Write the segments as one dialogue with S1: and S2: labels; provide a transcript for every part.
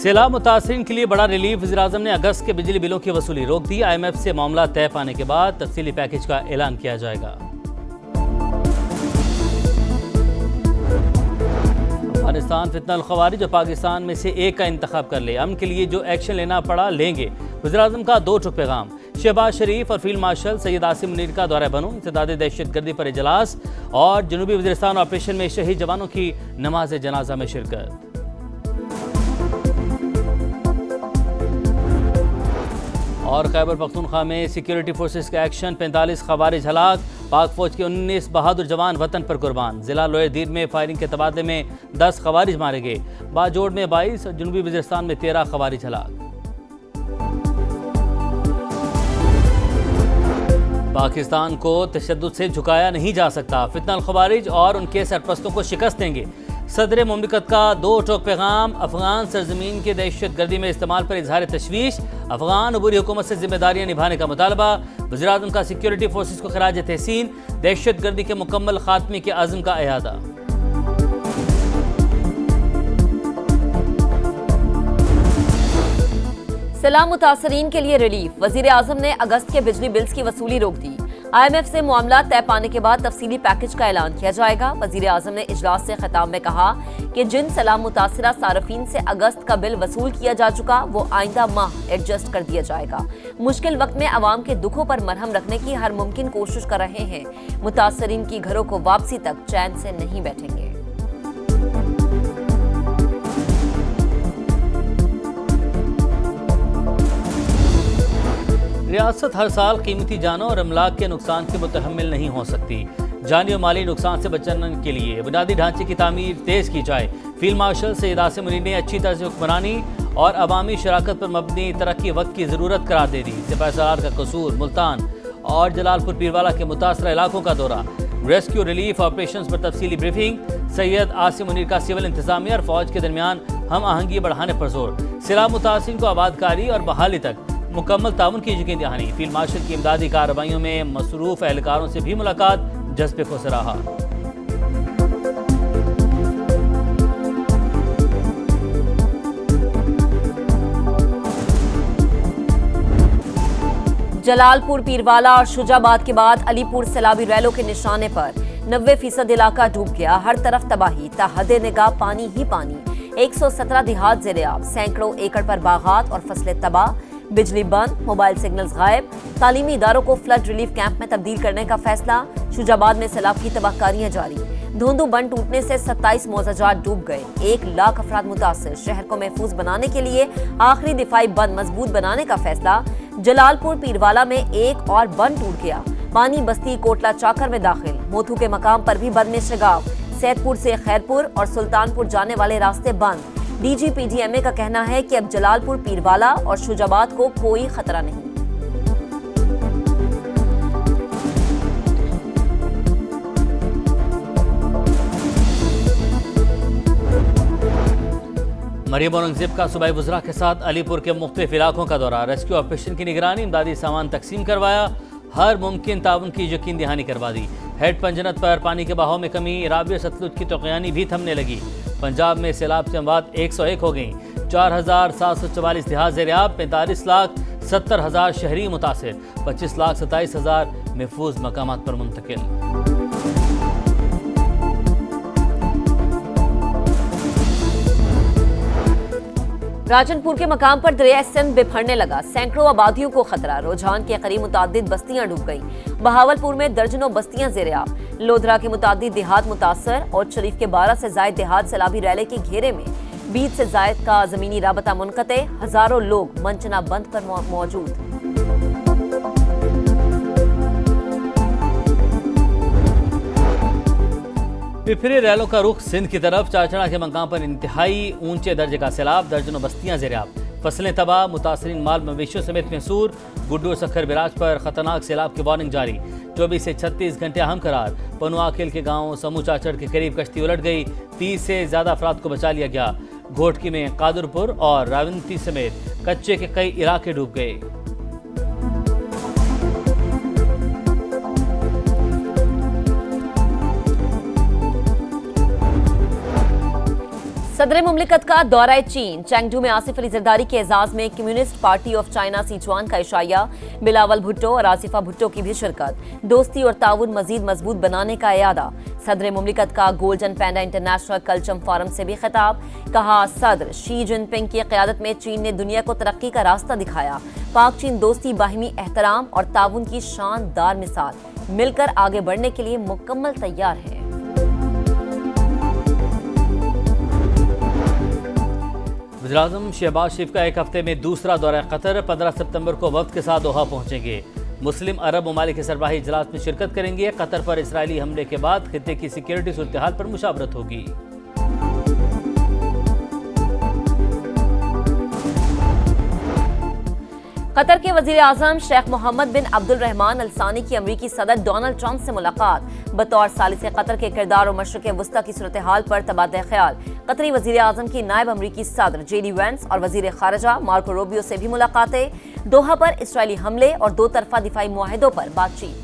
S1: सैलाब मुतासरीन के लिए बड़ा रिलीफ। वज़ीर-ए-आज़म ने अगस्त के बिजली बिलों की वसूली रोक दी। IMF से मामला तय पाने के बाद तफसीली पैकेज का ऐलान किया जाएगा। अफगानिस्तान फितनल ख़वारिज और पाकिस्तान में से एक का इंतखाब कर ले, अमन के लिए जो एक्शन लेना पड़ा लेंगे। वज़ीर-ए-आज़म का दो टुक पैगाम। शहबाज शरीफ और फील्ड मार्शल सैयद आसिम मुनीर का दौरा बनो, इंसदाद दहशतगर्दी पर इजलास और जनूबी वज़ीरिस्तान ऑपरेशन में शहीद जवानों की नमाज जनाजा में शिरकत। और खैबर पख्तूनख्वा में सिक्योरिटी फोर्सेस का एक्शन, 45 ख़वारिज हलाक, पाक फौज के 19 बहादुर जवान वतन पर कुर्बान। जिला लोअर दीर में फायरिंग के तबादले में 10 ख़वारिज मारे गए, बाजोड़ में 22 और जनूबी वज़ीरिस्तान में 13 ख़वारिज हलाक। पाकिस्तान को तशद्दुद से झुकाया नहीं जा सकता, फितनल ख़वारिज और उनके सरपरस्तों को शिकस्त देंगे। सदर मुमलिकत का दो टोक पैगाम। अफगान सरजमीन के दहशतगर्दी में इस्तेमाल पर इजहार तशवीश, अफगान अबूरी हुकूमत से जिम्मेदारियां निभाने का मुतालबा। वज़ीर-ए-आज़म का सिक्योरिटी फोर्सेस को खराज तहसीन, दहशतगर्दी के मुकम्मल खात्मे के अज़्म का इहादा।
S2: सैलाब मुतासरीन के लिए रिलीफ। वज़ीर-ए-आज़म ने अगस्त के बिजली बिल्स की वसूली रोक दी। IMF से मामला तय पाने के बाद तफसीली पैकेज का ऐलान किया जाएगा। वज़ीर-ए-आज़म ने इजलास से खिताब में कहा कि जिन सैलाब मुतासरा सारफीन से अगस्त का बिल वसूल किया जा चुका वो आइंदा माह एडजस्ट कर दिया जाएगा। मुश्किल वक्त में आवाम के दुखों पर मरहम रखने की हर मुमकिन कोशिश कर रहे हैं। मुतासरीन की घरों को वापसी तक चैन से नहीं बैठेंगे।
S1: रियासत हर साल कीमती जानों और अमलाक के नुकसान के मुतहम्मिल नहीं हो सकती। जानी और माली नुकसान से बचने के लिए बुनियादी ढांचे की तामीर तेज़ की जाए। फील्ड मार्शल सैयद आसिम मुनीर ने अच्छी तर्ज हुक्मरानी और अवामी शराकत पर मबनी तरक्की वक्त की ज़रूरत करार दे दी। सिपहसालार का कसूर, मुल्तान और जलालपुर पीरवाला के मुतासरा इलाकों का दौरा, रेस्क्यू रिलीफ ऑपरेशन पर तफसीली ब्रीफिंग। सैयद आसिम मुनीर का सिविल इंतजामिया और फौज के दरमियान हम आहंगी बढ़ाने पर जोर। सैलाब मुतासरीन को आबादकारी और बहाली तक मुकम्मल ताउन की यकीन दहानी। फील्ड मार्शल की इमदादी कार्रवाइयों में मसरूफ एहलकारों से भी मुलाकात, जज्बे को सराहा।
S2: जलालपुर पीरवाला और शुजाबाद के बाद अलीपुर सैलाबी रैलों के निशाने पर 90% इलाका डूब गया। हर तरफ तबाही, ताहदे निगाह पानी ही पानी। 117 देहात ज़ेर-ए-आब, सैकड़ों एकड़ पर बागात और फसलें तबाह, बिजली बंद, मोबाइल सिग्नल्स गायब। तालीमी इदारों को फ्लड रिलीफ कैंप में तब्दील करने का फैसला। शुजाबाद में सैलाब की तबाहकारियां जारी। धोंदू बंद टूटने से 27 मौजाजात डूब गए, 1 लाख अफराद मुतासर। शहर को महफूज बनाने के लिए आखिरी दिफाई बंद मजबूत बनाने का फैसला। जलालपुर पीरवाला में एक और बंद टूट गया। पानी बस्ती कोटला चाकर में दाखिल। मोथू के मकाम पर भी बंद में शगाव। सैदपुर से खैरपुर और सुल्तानपुर जाने वाले रास्ते बंद। DGPDMA का कहना है कि अब जलालपुर पीरवाला और शुजाबाद को कोई खतरा नहीं।
S1: मरियम औरंगजेब का सूबाई वज़रा के साथ अलीपुर के मुख्तलिफ इलाकों का दौरा, रेस्क्यू ऑपरेशन की निगरानी, इमदादी सामान तकसीम करवाया, हर मुमकिन ताउन की यकीन दहानी करवा दी। हेड पंजनत पर पानी के बहाव में कमी, रावी और सतलुज की तोक़यानी भी थमने लगी। पंजाब में सैलाब से अमवात 101 हो गई। 4744 देहात ज़ेर-ए-आब, 45,70,000 शहरी मुतासिर, 25,27,000 महफूज मकामात पर मुंतकिल।
S2: राजनपुर के मकाम पर दरिया सिंध बिफरने लगा, सैकड़ों आबादियों को खतरा। रुझान के करीब मुतादिद बस्तियां डूब गईं। बहावलपुर में दर्जनों बस्तियां ज़ेर-ए-आब। लोधरा के मुतादिद देहात मुतासर और शरीफ के 12 से जायद देहात सैलाबी रैले के घेरे में। 20 से जायद का ज़मीनी राबता मुनक़ते, हज़ारों लोग मंचना बंद पर मौजूद।
S1: पिपरी रैलों का रुख सिंध की तरफ। चाचड़ा के मकाम पर इंतहाई ऊंचे दर्जे का सैलाब, दर्जनों बस्तियां ज़ेर-ए-आब, फसलें तबाह, मुतासरीन माल मवेशियों समेत महसूर। गुड्डू और सखर बिराज पर खतरनाक सैलाब की वार्निंग जारी। 24 से 36 घंटे अहम करार। पनुआकिल के गांव समू चाचड़ के करीब कश्ती उलट गई, 30 से ज़्यादा अफराद को बचा लिया गया। घोटकी में कादरपुर और रावंती समेत कच्चे के कई इलाके डूब गए।
S2: सदर मुमलिकत का दौरा चीन। चेंगडू में आसिफ अली जरदारी के एजाज में communist party of China Sichuan का इशाया। बिलावल भुट्टो और आसिफा भुट्टो की भी शिरकत। दोस्ती और ताउन मजीद मजबूत बनाने का इरादा। सदर मुमलिकत का गोल्डन पैंडा इंटरनेशनल कल्चर फोरम से भी खिताब। कहा, सदर शी जिनपिंग की क़यादत में चीन ने दुनिया को तरक्की का रास्ता दिखाया। पाक चीन दोस्ती बाहिमी एहतराम और ताउन की शानदार मिसाल। मिलकर आगे बढ़ने के लिए मुकम्मल तैयार है।
S1: वज़ीर-ए-आज़म शहबाज शरीफ का एक हफ्ते में दूसरा दौरा कतर। 15 सितंबर को वफ्द के साथ दोहा पहुंचेंगे। मुस्लिम अरब ममालिक के सरबराही इजलास में शिरकत करेंगे। कतर पर इसराइली हमले के बाद खित्ते की सिक्योरिटी सूरत-ए-हाल पर मुशावरत होगी।
S2: कतर के वज़ीर-ए-आज़म शेख मोहम्मद बिन अब्दुल रहमान अल सानी की अमरीकी सदर डोनाल्ड ट्रंप से मुलाकात। बतौर सालिसे कतर के किरदार और मशरिक़ वस्ता की सूरत-ए-हाल पर तबादला ख्याल। कतरी वज़ीर-ए-आज़म की नायब अमरीकी सदर जेडी वेंस और वज़ीर ख़ारिजा मार्को रूबियो से भी मुलाकातें। दोहा पर इसराइली हमले और दो तरफा दिफाई मुआहिदों पर बातचीत।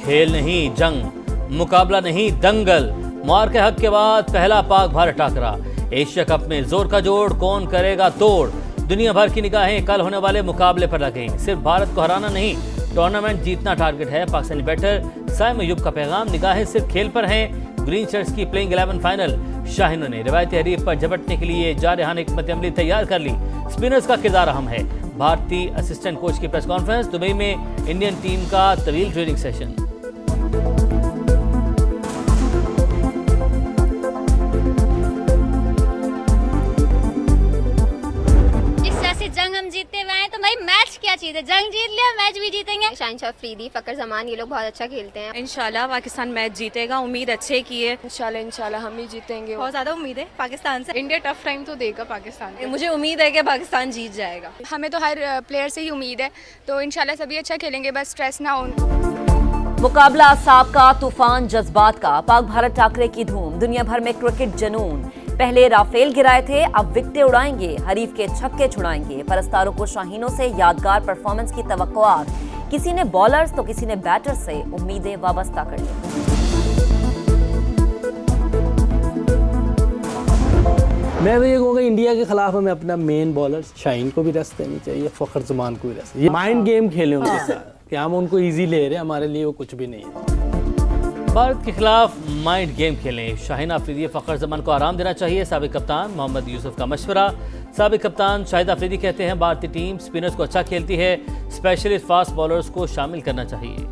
S1: खेल नहीं जंग, मुकाबला नहीं दंगल। मुआर के हक के बाद पहला पाक भारत टाकरा। एशिया कप में जोर का जोड़, कौन करेगा तोड़। दुनिया भर की निगाहें कल होने वाले मुकाबले पर लगेंगी। सिर्फ भारत को हराना नहीं, टूर्नामेंट जीतना टारगेट है पाकिस्तानी बैटर साइम अयूब का पैगाम। निगाहें सिर्फ खेल पर हैं। ग्रीन शर्ट्स की प्लेइंग 11 फाइनल। शाहीनों ने रवायती हरीफ पर झपटने के लिए जारहाना हिकमत अमली तैयार कर ली। स्पिनर्स का किरदार अहम है। भारतीय असिस्टेंट कोच की प्रेस कॉन्फ्रेंस। दुबई में इंडियन टीम का तवील ट्रेनिंग सेशन।
S3: जंग हम जीतते हुए हैं तो भाई मैच क्या चीज है, जंग जीत लिया मैच भी जीतेंगे।
S4: शाहिनशाह अफरीदी, फकर जमान ये लोग बहुत अच्छा खेलते हैं।
S5: इंशाल्लाह पाकिस्तान मैच जीतेगा, उम्मीद अच्छे की है।
S6: इंशाल्लाह हम ही जीतेंगे।
S5: बहुत ज्यादा उम्मीद है पाकिस्तान से।
S6: इंडिया टफ टाइम तो देगा पाकिस्तान को।
S5: मुझे उम्मीद है कि पाकिस्तान जीत जाएगा।
S6: हमें तो हर प्लेयर से ही उम्मीद है, तो इंशाल्लाह सभी अच्छा खेलेंगे, बस स्ट्रेस ना हो।
S2: मुकाबला असाब का, तूफान जज्बात का। पाक भारत टाकरे की धूम। दुनिया भर में क्रिकेट जनून। पहले राफेल गिराए थे, अब विकेटें उड़ाएंगे। हरीफ के छक्के छुड़ाएंगे। परस्तारों को शाहीनों से यादगार परफॉर्मेंस की तवक्कुआत। किसी ने बॉलर्स तो किसी ने बैटर्स से उम्मीदें वाबस्ता कर ली।
S7: मैं तो ये कहूँगा इंडिया के खिलाफ हमें अपना मेन बॉलर शाहीन को भी रेस्ट देनी चाहिए, फखर जमान को भी रेस्ट। ये माइंड गेम खेले उनके साथ कि हम उनको इजी ले रहे हैं, हमारे लिए वो कुछ भी नहीं है।
S1: भारत के खिलाफ माइंड गेम खेलें। शाहीन अफरीदी फखर जमान को आराम देना चाहिए। साबिक कप्तान मोहम्मद यूसुफ का मशवरा। साबिक कप्तान शाहिद अफरीदी कहते हैं भारतीय टीम स्पिनर्स को अच्छा खेलती है, स्पेशलिस्ट फास्ट बॉलर्स को शामिल करना चाहिए।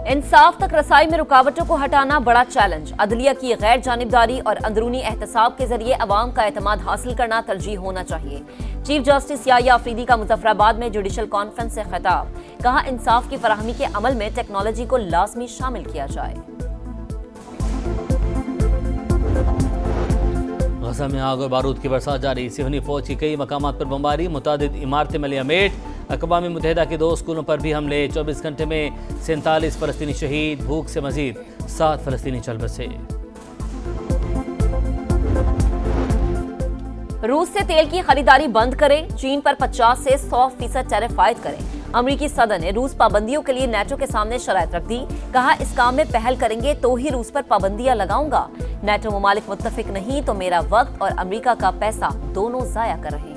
S2: इंसाफ तक रसाई में रुकावटों को हटाना बड़ा चैलेंज। अदलिया की गैर जानिबदारी और अंदरूनी एहतसाब के जरिए अवाम का एतमाद हासिल करना तरजीह होना चाहिए। चीफ जस्टिस याह्या अफरीदी का मुजफ्फराबाद में जुडिशल कॉन्फ्रेंस से खिताब। कहा, इंसाफ की फराहमी के अमल में टेक्नोलॉजी को लाजमी शामिल किया जाए।
S1: गजा में आग और बारूद की बरसात जारी। सिहनी फौज की कई मकामात पर बमबारी। मुतादिद इमारतें में लियामेट। अक़वाम मुत्तहिदा के 2 स्कूलों पर भी हमले। 24 घंटे में 47 फ़लस्तीनी शहीद। भूख से मजीद 7 फ़लस्तीनी चल बसे।
S2: रूस से तेल की खरीदारी बंद करें। चीन पर 50 से 100% टैरिफ आयद करें। अमरीकी सदर ने रूस पाबंदियों के लिए नेटो के सामने शराइत रख दी। कहा, इस काम में पहल करेंगे तो ही रूस पर पाबंदियां लगाऊंगा। नेटो मुमालिक मुत्तफिक नहीं तो मेरा वक्त और अमरीका का पैसा दोनों जाया कर रहे हैं।